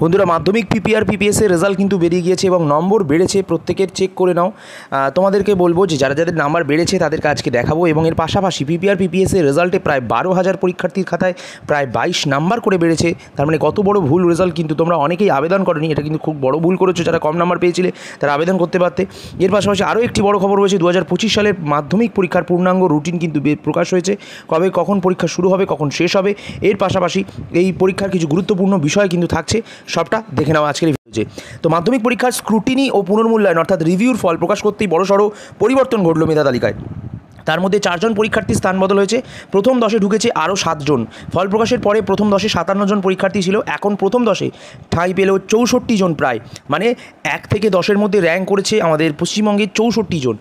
বন্ধুরা, মাধ্যমিক PPR পিপিএসের result কিন্তু বেরিয়ে গিয়েছে এবং নম্বর বেড়েছে। প্রত্যেকের চেক করে নাও। তোমাদেরকে বলবো যে যারা যাদের নাম্বার বেড়েছে তাদেরকে আজকে দেখাবো। এবং এর পাশাপাশি পিপিআর পিপিএসের রেজাল্টে প্রায় 12,000 পরীক্ষার্থীর খাতায় প্রায় 22 নাম্বার করে বেড়েছে। তার মানে কত বড় ভুল রেজাল্ট, কিন্তু তোমরা অনেকেই আবেদন করনি, এটা কিন্তু খুব বড় ভুল করেছো। যারা কম নাম্বার পেয়েছিলে তারা আবেদন করতে পারতে। এর পাশাপাশি আরও একটি বড় খবর রয়েছে, 2025 সালের মাধ্যমিক পরীক্ষার পূর্ণাঙ্গ রুটিন কিন্তু প্রকাশ হয়েছে। কবে কখন পরীক্ষা শুরু হবে, কখন শেষ হবে, এর পাশাপাশি এই পরীক্ষার কিছু গুরুত্বপূর্ণ বিষয় কিন্তু থাকছে, সবটা দেখে নেওয়া আজকের ভিডিওতে। তো মাধ্যমিক পরীক্ষার স্ক্রুটিনি ও পুনর্মূল্যায়ন অর্থাৎ রিভিউর ফল প্রকাশ করতেই বড়সড় পরিবর্তন ঘটল মেধা তালিকায়। তার মধ্যে 4 জন পরীক্ষার্থীর স্থান বদল হয়েছে। প্রথম 10-এ ঢুকেছে আরও 7 জন। ফল প্রকাশের পরে প্রথম 10-এ 57 জন পরীক্ষার্থী ছিল, এখন প্রথম 10-এ ঠাঁই পেল 64 জন। প্রায় মানে 1 থেকে 10-এর মধ্যে র্যাঙ্ক করেছে আমাদের পশ্চিমবঙ্গের 64 জন।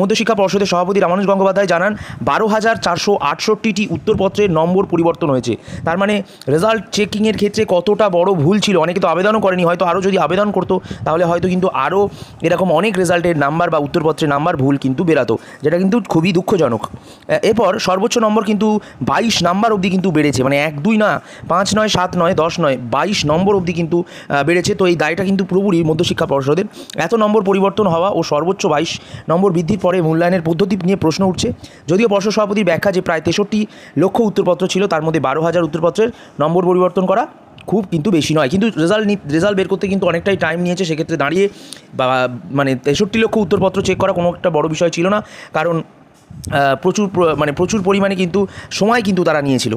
মধ্যশিক্ষা পর্ষদের সভাপতি রামানুজ গঙ্গোপাধ্যায় জানান 12,468টি উত্তরপত্রের নম্বর পরিবর্তন হয়েছে। তার মানে রেজাল্ট চেকিংয়ের ক্ষেত্রে কতটা বড় ভুল ছিল। অনেকে তো আবেদনও করেনি, হয়তো আরও যদি আবেদন করতো তাহলে হয়তো কিন্তু আরও এরকম অনেক রেজাল্টের নাম্বার বা উত্তরপত্রের নাম্বার ভুল কিন্তু বেরাতো, যেটা কিন্তু খুবই দুঃখজনক। এরপর সর্বোচ্চ নম্বর কিন্তু 22 নাম্বার অবধি কিন্তু বেড়েছে, মানে 1, 2 না, 5 নয়, 7 নয়, 10 নয়, 22 নম্বর অবধি কিন্তু বেড়েছে। তো এই দায়টা কিন্তু পুরোপুরি মধ্যশিক্ষা পর্ষদের। এত নম্বর পরিবর্তন হওয়া ও সর্বোচ্চ 22 নম্বর বৃদ্ধির পরে মূল্যায়নের পদ্ধতি নিয়ে প্রশ্ন উঠছে। যদিও পর্ষদ সভাপতির ব্যাখ্যা যে প্রায় 63 লক্ষ উত্তরপত্র ছিল, তার মধ্যে 12,000 উত্তরপত্রের নম্বর পরিবর্তন করা খুব কিন্তু বেশি নয়। কিন্তু রেজাল্ট বের করতে কিন্তু অনেকটাই টাইম নিয়েছে। সেক্ষেত্রে দাঁড়িয়ে মানে 63 লক্ষ উত্তরপত্র চেক করা কোনো একটা বড় বিষয় ছিল না, কারণ প্রচুর পরিমাণে কিন্তু সময় কিন্তু তারা নিয়েছিল।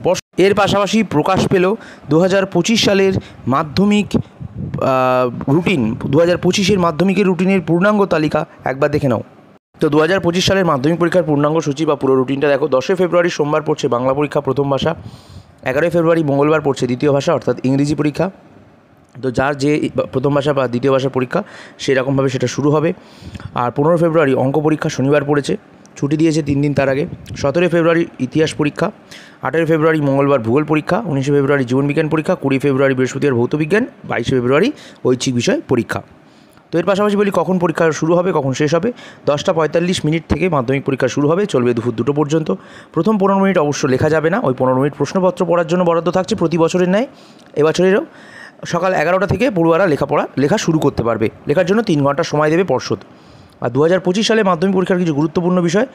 এর পাশাপাশি প্রকাশ পেল 2025 সালের মাধ্যমিক রুটিন। 2025-এর মাধ্যমিকের রুটিনের পূর্ণাঙ্গ তালিকা একবার দেখে নাও। তো 2025 সালের মাধ্যমিক পরীক্ষার পূর্ণাঙ্গ সূচি বা পুরো রুটিনটা দেখো। 10 ফেব্রুয়ারি সোমবার পড়ছে বাংলা পরীক্ষা প্রথম ভাষা। 11 ফেব্রুয়ারি মঙ্গলবার পড়ছে দ্বিতীয় ভাষা অর্থাৎ ইংরেজি পরীক্ষা। তো যার যে প্রথম ভাষা বা দ্বিতীয় ভাষার পরীক্ষা সেরকমভাবে সেটা শুরু হবে। আর 15 ফেব্রুয়ারি অঙ্ক পরীক্ষা শনিবার পড়েছে, ছুটি দিয়েছে 3 দিন তার আগে। 17 ফেব্রুয়ারি ইতিহাস পরীক্ষা। 18 ফেব্রুয়ারি মঙ্গলবার ভূগোল পরীক্ষা। 19 ফেব্রুয়ারি জীবনবিজ্ঞান পরীক্ষা। 20 ফেব্রুয়ারি বৃহস্পতিবার ভৌতবিজ্ঞান। 22 ফেব্রুয়ারি ঐচ্ছিক বিষয় পরীক্ষা। তো এর পাশাপাশি বলি কখন পরীক্ষা শুরু হবে, কখন শেষ হবে। 10:45 থেকে মাধ্যমিক পরীক্ষা শুরু হবে, চলবে দুপুর 2টো পর্যন্ত। প্রথম 15 মিনিট অবশ্য লেখা যাবে না, ওই 15 মিনিট প্রশ্নপত্র পড়ার জন্য বরাদ্দ থাকছে প্রতি বছরের ন্যায়। এবছরেরও সকাল 11টা থেকে পড়ুয়ারা লেখা শুরু করতে পারবে। লেখার জন্য 3 ঘন্টা সময় দেবে পর্ষদ। আর 2025 সালে মাধ্যমিক পরীক্ষার কিছু গুরুত্বপূর্ণ বিষয়: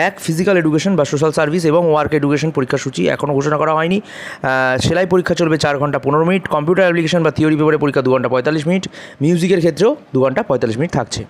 1, ফিজিক্যাল এডুকেশন বা সোশ্যাল সার্ভিস এবং ওয়ার্ক এডুকেশন পরীক্ষার সূচি এখনও ঘোষণা করা হয়নি। সেলাই পরীক্ষা চলবে 4 ঘন্টা 15 মিনিট। কম্পিউটার অ্যাপ্লিকেশন বা থিওরি পেপারে পরীক্ষা 2 ঘন্টা 45 মিনিট। মিউজিকের ক্ষেত্রেও 2 ঘন্টা 45 মিনিট থাকছে।